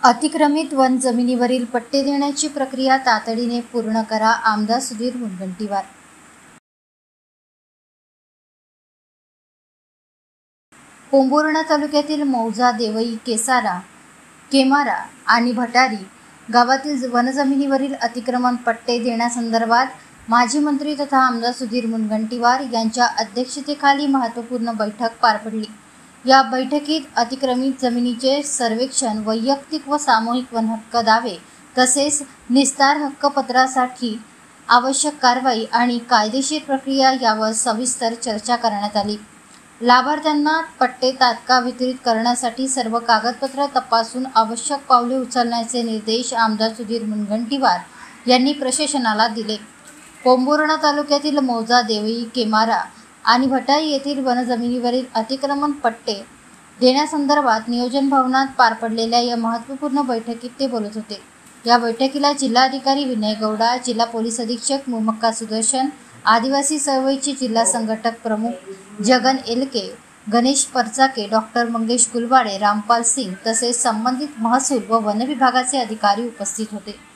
अतिक्रमित one जमिनीवरील पट्टे देण्याची प्रक्रिया तातडीने पूर्ण करा, आमदार सुधीर मुनगंटीवार. पोंभुर्णा तालुक्यातील मौजा, देवई, केमारा आणि भटारी गावातील वनजमिनीवरील अतिक्रमण पट्टे देण्यासंदर्भात माजी मंत्री तथा आमदार सुधीर मुनगंटीवार यांच्या अध्यक्षतेखाली महत्त्वपूर्ण बैठक पार पडली. या बैठकीत अतिक्रमित जमिनीचे सर्वेक्षण, वैयक्तिक व सामूहिक वनहक्क दावे तसेच निस्तार हक्कपत्रासाठी आवश्यक कारवाई आणि कायदेशीर प्रक्रिया यावर सविस्तर चर्चा करण्यात आली. लाभार्थ्यांना पट्टे तात्काळ वितरित करण्यासाठी सर्व कागदपत्र तपासून आवश्यक पावले उचलण्याचे निर्देश आमदार सुधीर मुनगंटीवार यांनी प्रशासनाला दिले. पोंभुर्णा तालुक्यातील मौजा, देवई, केमारा आणि भटारी येथील वनजमिनीवरील अतिक्रमण पट्टे देण्यासंदर्भात नियोजन भवनात पार पडलेल्या या महत्त्वपूर्ण बैठकीत ते बोलत होते. या बैठकीला जिल्हाधिकारी विनय गौडा, जिल्हा पोलीस अधीक्षक मुमक्का सुदर्शन, आदिवासी चळवळीचे जिल्हा संघटक प्रमुख जगन एलके, गणेश परचाके, डॉक्टर मंगेश गुलवाडे, रामपाल सिंग तसेच संबंधित महसूल व वन विभागाचे अधिकारी उपस्थित होते.